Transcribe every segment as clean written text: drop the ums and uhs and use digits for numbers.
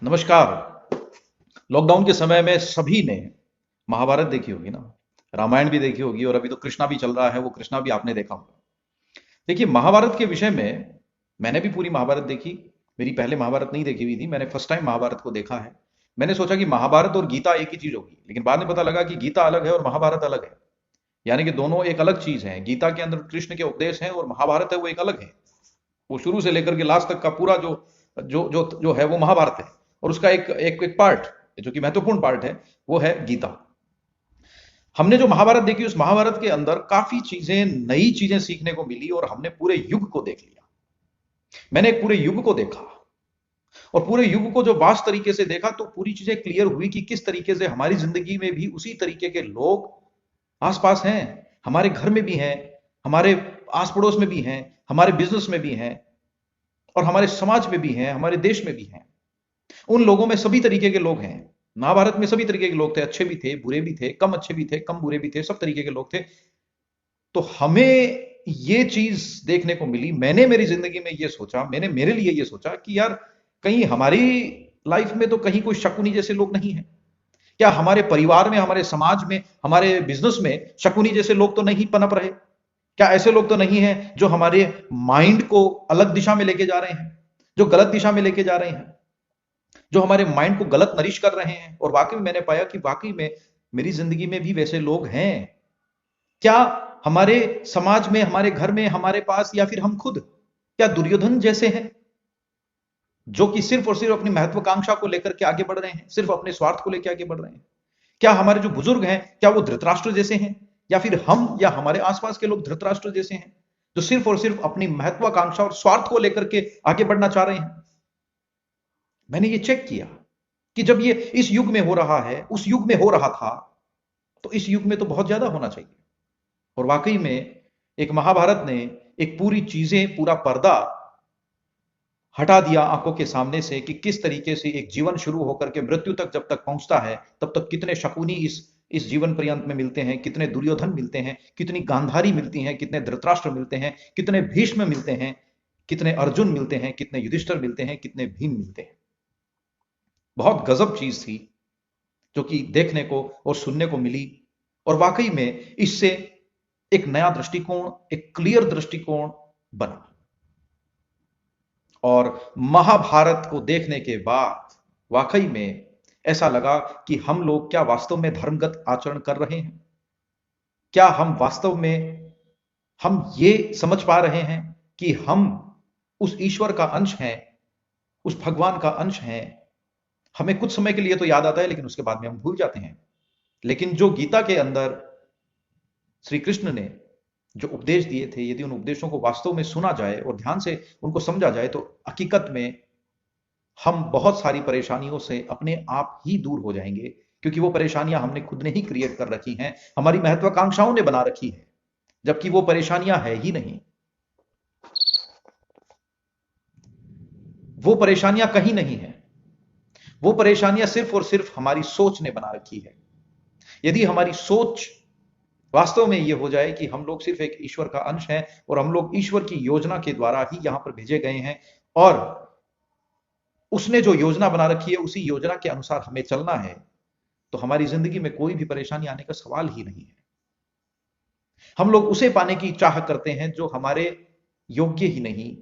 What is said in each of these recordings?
नमस्कार। लॉकडाउन के समय में सभी ने महाभारत देखी होगी ना। रामायण भी देखी होगी और अभी तो कृष्णा भी चल रहा है, वो कृष्णा भी आपने देखा होगा। देखिए, महाभारत के विषय में मैंने भी पूरी महाभारत देखी। मेरी पहले महाभारत नहीं देखी हुई थी, मैंने फर्स्ट टाइम महाभारत को देखा है। मैंने सोचा कि महाभारत और गीता एक ही चीज होगी, लेकिन बाद में पता लगा कि गीता अलग है और महाभारत अलग है। यानी कि दोनों एक अलग चीज है। गीता के अंदर कृष्ण के उपदेश हैं और महाभारत है वो एक अलग है। वो शुरू से लेकर के लास्ट तक का पूरा जो जो जो जो है वो महाभारत है। और उसका एक पार्ट जो कि महत्वपूर्ण पार्ट है वो है गीता। हमने जो महाभारत देखी उस महाभारत के अंदर काफी चीजें, नई चीजें सीखने को मिली और हमने पूरे युग को देख लिया। मैंने एक पूरे युग को देखा और पूरे युग को जो वास्त तरीके से देखा तो पूरी चीजें क्लियर हुई कि किस तरीके से हमारी जिंदगी में भी उसी तरीके के लोग आसपास हैं। हमारे घर में भी हैं, हमारे आस पड़ोस में भी हैं, हमारे बिजनेस में भी हैं और हमारे समाज में भी हैं, हमारे देश में भी हैं। उन लोगों में सभी तरीके के लोग हैं। महाभारत में सभी तरीके के लोग थे, अच्छे भी थे, बुरे भी थे, कम अच्छे भी थे, कम बुरे भी थे, सब तरीके के लोग थे। तो हमें ये चीज देखने को मिली। मैंने मेरी जिंदगी में ये सोचा, मैंने मेरे लिए ये सोचा कि यार कहीं हमारी लाइफ में तो कहीं कोई शकुनी जैसे लोग नहीं है क्या? हमारे परिवार में, हमारे समाज में, हमारे बिजनेस में शकुनी जैसे लोग तो नहीं पनप रहे क्या? ऐसे लोग तो नहीं है जो हमारे माइंड को अलग दिशा में लेके जा रहे हैं, जो गलत दिशा में लेके जा रहे हैं, जो हमारे माइंड को गलत नरिश कर रहे हैं? और वाकई में मैंने पाया कि वाकई में मेरी जिंदगी में भी वैसे लोग हैं। क्या हमारे समाज में, हमारे घर में, हमारे पास, या फिर हम खुद क्या दुर्योधन जैसे हैं जो कि सिर्फ और सिर्फ अपनी महत्वाकांक्षा को लेकर के आगे बढ़ रहे हैं, सिर्फ अपने स्वार्थ को लेकर आगे बढ़ रहे हैं? क्या हमारे जो बुजुर्ग हैं क्या वो धृतराष्ट्र जैसे हैं, या फिर हम या हमारे आसपास के लोग धृतराष्ट्र जैसे हैं जो सिर्फ और सिर्फ अपनी महत्वाकांक्षा और स्वार्थ को लेकर के आगे बढ़ना चाह रहे हैं? मैंने ये चेक किया कि जब ये इस युग में हो रहा है, उस युग में हो रहा था, तो इस युग में तो बहुत ज्यादा होना चाहिए। और वाकई में एक महाभारत ने एक पूरी चीजें, पूरा पर्दा हटा दिया आंखों के सामने से कि किस तरीके से एक जीवन शुरू होकर के मृत्यु तक जब तक पहुंचता है तब तक कितने शकुनी इस जीवन पर्यंत में मिलते हैं, कितने दुर्योधन मिलते हैं, कितनी गांधारी मिलती हैं, कितने धृतराष्ट्र मिलते हैं, कितने भीष्म मिलते हैं, कितने अर्जुन मिलते हैं, कितने युधिष्ठिर मिलते हैं, कितने भीम मिलते हैं। बहुत गजब चीज थी जो कि देखने को और सुनने को मिली। और वाकई में इससे एक नया दृष्टिकोण, एक क्लियर दृष्टिकोण बना। और महाभारत को देखने के बाद वाकई में ऐसा लगा कि हम लोग क्या वास्तव में धर्मगत आचरण कर रहे हैं? क्या हम वास्तव में हम ये समझ पा रहे हैं कि हम उस ईश्वर का अंश हैं, उस भगवान का अंश हैं? हमें कुछ समय के लिए तो याद आता है लेकिन उसके बाद में हम भूल जाते हैं। लेकिन जो गीता के अंदर श्री कृष्ण ने जो उपदेश दिए थे, यदि उन उपदेशों को वास्तव में सुना जाए और ध्यान से उनको समझा जाए तो हकीकत में हम बहुत सारी परेशानियों से अपने आप ही दूर हो जाएंगे। क्योंकि वो परेशानियां हमने खुद ने ही क्रिएट कर रखी हैं, हमारी महत्वाकांक्षाओं ने बना रखी है, जबकि वो परेशानियां है ही नहीं। वो परेशानियां कहीं नहीं है। वो परेशानियां सिर्फ और सिर्फ हमारी सोच ने बना रखी है। यदि हमारी सोच वास्तव में ये हो जाए कि हम लोग सिर्फ एक ईश्वर का अंश हैं और हम लोग ईश्वर की योजना के द्वारा ही यहां पर भेजे गए हैं और उसने जो योजना बना रखी है उसी योजना के अनुसार हमें चलना है, तो हमारी जिंदगी में कोई भी परेशानी आने का सवाल ही नहीं है। हम लोग उसे पाने की चाह करते हैं जो हमारे योग्य ही नहीं,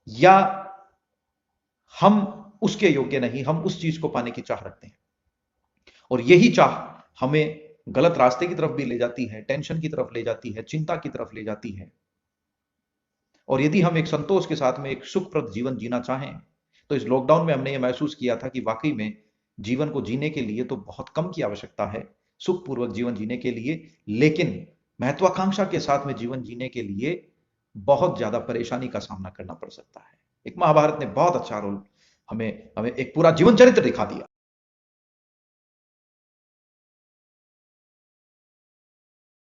या हम उसके योग्य नहीं, हम उस चीज को पाने की चाह रखते हैं। और यही चाह हमें गलत रास्ते की तरफ भी ले जाती है, टेंशन की तरफ ले जाती है, चिंता की तरफ ले जाती है। और यदि हम एक संतोष के साथ में एक सुखप्रद जीवन जीना चाहें तो इस लॉकडाउन में हमने ये महसूस किया था कि वाकई में जीवन को जीने के लिए तो बहुत कम की आवश्यकता है, सुखपूर्वक जीवन जीने के लिए। लेकिन महत्वाकांक्षा के साथ में जीवन जीने के लिए बहुत ज्यादा परेशानी का सामना करना पड़ सकता है। एक महाभारत ने बहुत अच्छा रोल हमें हमें एक पूरा जीवन चरित्र दिखा दिया।